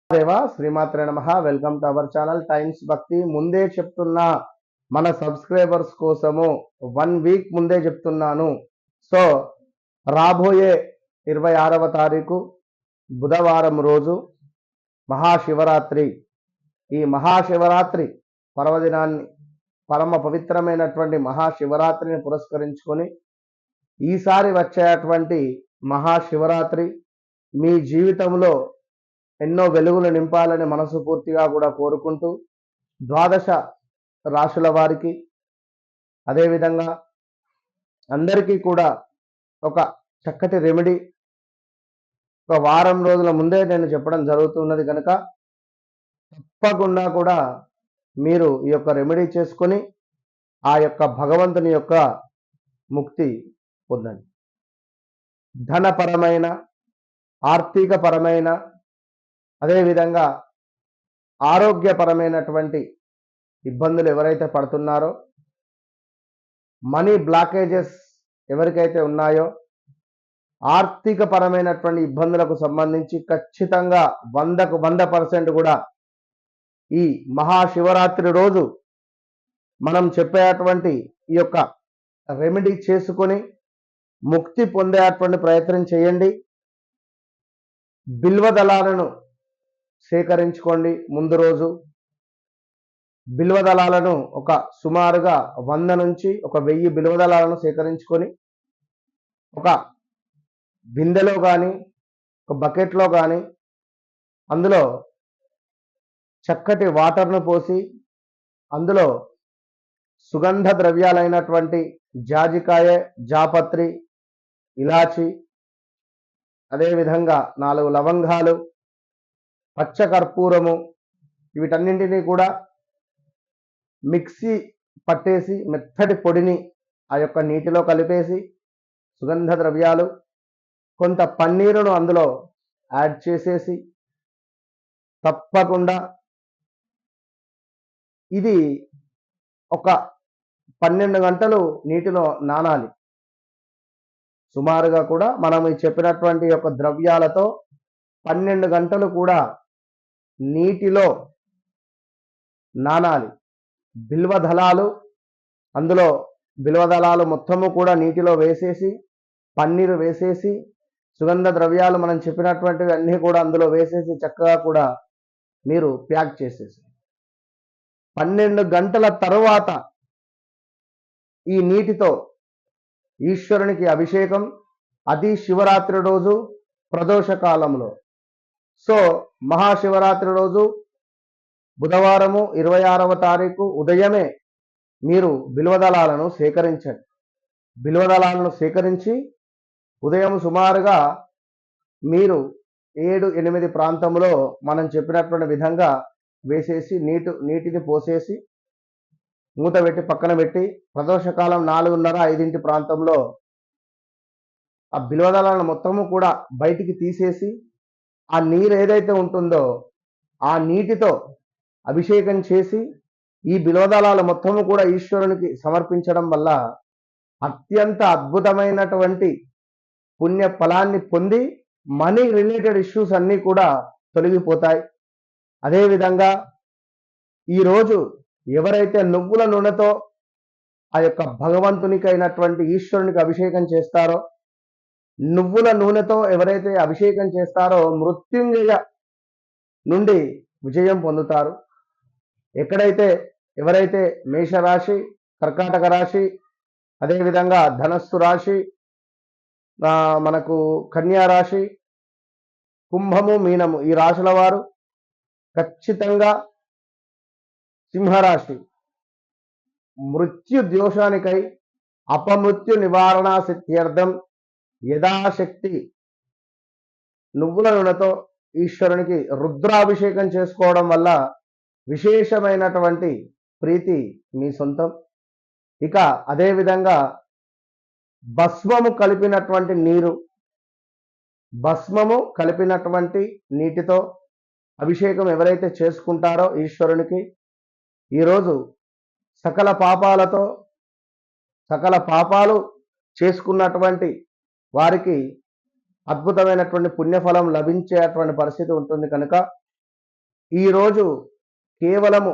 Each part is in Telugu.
దేవా శ్రీమాత్రే నమః. Welcome to our channel times భక్తి. ముందే చెప్తున్నా, మన సబ్స్క్రైబర్స్ కోసము 1 వీక్ ముందే చెప్తున్నాను. సో రాబోయే 26వ తారీఖు బుధవారం రోజు మహాశివరాత్రి. ఈ మహాశివరాత్రి పర్వదినాన్ని, పరమ పవిత్రమైనటువంటి మహాశివరాత్రిని పురస్కరించుకొని ఈసారి వచ్చేటువంటి మహాశివరాత్రి మీ జీవితంలో ఎన్నో వెలుగులు నింపాలని మనస్ఫూర్తిగా కూడా కోరుకుంటూ, ద్వాదశ రాశుల వారికి, అదేవిధంగా అందరికీ కూడా ఒక చక్కటి రెమెడీ ఒక వారం రోజుల ముందే నేను చెప్పడం జరుగుతున్నది కనుక తప్పకుండా కూడా మీరు ఈ యొక్క రెమెడీ చేసుకొని ఆ యొక్క భగవంతుని యొక్క ముక్తి పొందండి. ధనపరమైన, ఆర్థిక పరమైన, అదేవిధంగా ఆరోగ్యపరమైనటువంటి ఇబ్బందులు ఎవరైతే పడుతున్నారో, మనీ బ్లాకేజెస్ ఎవరికైతే ఉన్నాయో, ఆర్థిక పరమైనటువంటి ఇబ్బందులకు సంబంధించి ఖచ్చితంగా 100కు 100% కూడా ఈ మహాశివరాత్రి రోజు మనం చెప్పేటువంటి ఈ యొక్క రెమెడీ చేసుకొని ముక్తి పొందేటువంటి ప్రయత్నం చేయండి. బిల్వదళాలను సేకరించుకోండి. ముందు రోజు బిల్వదళాలను ఒక సుమారుగా 100 నుంచి 1000 బిల్వదళాలను సేకరించుకొని ఒక బిందెలో కానీ, ఒక బకెట్లో కానీ, అందులో చక్కటి వాటర్ను పోసి, అందులో సుగంధ ద్రవ్యాలైనటువంటి జాజికాయ, జాపత్రి, ఇలాచి, అదేవిధంగా 4 లవంగాలు, పచ్చకర్పూరము, వీటన్నింటినీ కూడా మిక్సీ పట్టేసి మెత్తటి పొడిని ఆ యొక్క నీటిలో కలిపేసి, సుగంధ ద్రవ్యాలు, కొంత పన్నీరును అందులో యాడ్ చేసేసి, తప్పకుండా ఇది ఒక 12 గంటలు నీటిలో నానాలి. సుమారుగా కూడా మనం చెప్పినటువంటి యొక్క ద్రవ్యాలతో 12 గంటలు కూడా నీటిలో నానాలి. బిల్వదళాలు, అందులో బిల్వదళాలు మొత్తము కూడా నీటిలో వేసేసి, పన్నీరు వేసేసి, సుగంధ ద్రవ్యాలు మనం చెప్పినటువంటివి అన్నీ కూడా అందులో వేసేసి చక్కగా కూడా మీరు ప్యాక్ చేసేసి 12 గంటల తరువాత ఈ నీటితో ఈశ్వరునికి అభిషేకం. అది శివరాత్రి రోజు ప్రదోష కాలంలో. సో మహాశివరాత్రి రోజు బుధవారము 26వ తారీఖు ఉదయమే మీరు బిల్వదళాలను సేకరించండి. బిల్వదళాలను సేకరించి ఉదయం సుమారుగా మీరు 7-8 ప్రాంతంలో మనం చెప్పినటువంటి విధంగా వేసేసి నీటిని పోసేసి మూత పెట్టి పక్కన పెట్టి, ప్రదోషకాలం 4:30-5 ప్రాంతంలో ఆ బిల్వదళాలను మొత్తము కూడా బయటికి తీసేసి, ఆ నీరు ఏదైతే ఉంటుందో ఆ నీటితో అభిషేకం చేసి, ఈ బిల్వదళాలు మొత్తము కూడా ఈశ్వరునికి సమర్పించడం వల్ల అత్యంత అద్భుతమైనటువంటి పుణ్య ఫలాన్ని పొంది మనీ రిలేటెడ్ ఇష్యూస్ అన్నీ కూడా తొలగిపోతాయి. అదేవిధంగా ఈరోజు ఎవరైతే నువ్వుల నూనెతో ఆ యొక్క భగవంతునికి అయినటువంటి ఈశ్వరునికి అభిషేకం చేస్తారో, నువ్వుల నూనెతో ఎవరైతే అభిషేకం చేస్తారో మృత్యుంజయ నుండి విజయం పొందుతారు. ఎవరైతే మేషరాశి, కర్కాటక రాశి, అదేవిధంగా ధనస్సు రాశి, మనకు కన్యా రాశి, కుంభము, మీనము ఈ రాశుల వారు ఖచ్చితంగా, సింహరాశి మృత్యు దోషానికై అపమృత్యు నివారణ సిద్ధ్యర్థం యథాశక్తి నువ్వుల నూనెతో ఈశ్వరునికి రుద్రాభిషేకం చేసుకోవడం వల్ల విశేషమైనటువంటి ప్రీతి మీ సొంతం. ఇక అదేవిధంగా భస్మము కలిపినటువంటి నీరు, భస్మము కలిపినటువంటి నీటితో అభిషేకం ఎవరైతే చేసుకుంటారో ఈశ్వరునికి, ఈరోజు సకల పాపాలు చేసుకున్నటువంటి వారికి అద్భుతమైనటువంటి పుణ్యఫలం లభించేటువంటి పరిస్థితి ఉంటుంది కనుక ఈరోజు కేవలము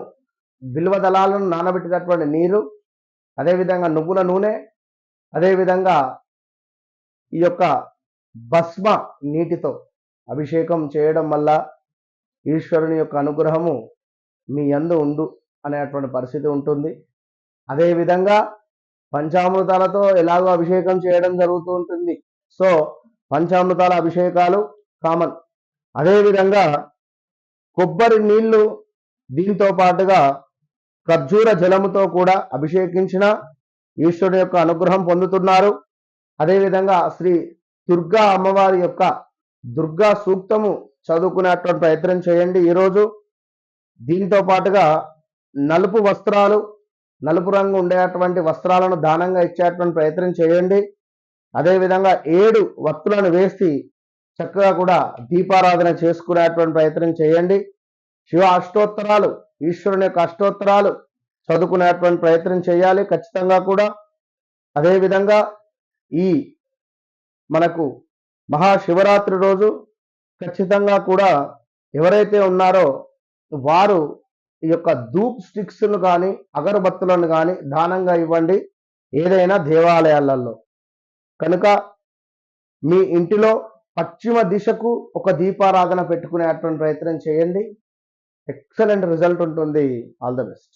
బిల్వ దళాలను నానబెట్టినటువంటి నీరు, అదేవిధంగా నువ్వుల నూనె, అదేవిధంగా ఈ యొక్క భస్మ నీటితో అభిషేకం చేయడం వల్ల ఈశ్వరుని యొక్క అనుగ్రహము మీ యందు ఉండు అనేటువంటి పరిస్థితి ఉంటుంది. అదేవిధంగా పంచామృతాలతో ఎలాగో అభిషేకం చేయడం జరుగుతూ ఉంటుంది. సో పంచామృతాల అభిషేకాలు కామన్. అదేవిధంగా కొబ్బరి నీళ్లు, దీంతో పాటుగా ఖర్జూర జలముతో కూడా అభిషేకించిన ఈశ్వరుని యొక్క అనుగ్రహం పొందుతున్నారు. అదేవిధంగా శ్రీ దుర్గా అమ్మవారి యొక్క దుర్గా సూక్తము చదువుకునేటువంటి ప్రయత్నం చేయండి ఈరోజు. దీంతో పాటుగా నలుపు వస్త్రాలు, నలుపు రంగు ఉండేటువంటి వస్త్రాలను దానంగా ఇచ్చేటువంటి ప్రయత్నం చేయండి. అదేవిధంగా 7 వత్తులను వేసి చక్కగా కూడా దీపారాధన చేసుకునేటువంటి ప్రయత్నం చేయండి. శివ అష్టోత్తరాలు, ఈశ్వరుని యొక్క అష్టోత్తరాలు చదువుకునేటువంటి ప్రయత్నం చేయాలి ఖచ్చితంగా కూడా. అదేవిధంగా ఈ మనకు మహాశివరాత్రి రోజు ఖచ్చితంగా కూడా ఎవరైతే ఉన్నారో వారు ఈ యొక్క ధూప్ స్టిక్స్ను కానీ అగరబత్తులను కానీ దానంగా ఇవ్వండి ఏదైనా దేవాలయాలలో. కనుక మీ ఇంటిలో పశ్చిమ దిశకు ఒక దీపారాధన పెట్టుకునేటువంటి ప్రయత్నం చేయండి. ఎక్సలెంట్ రిజల్ట్ ఉంటుంది. All the best.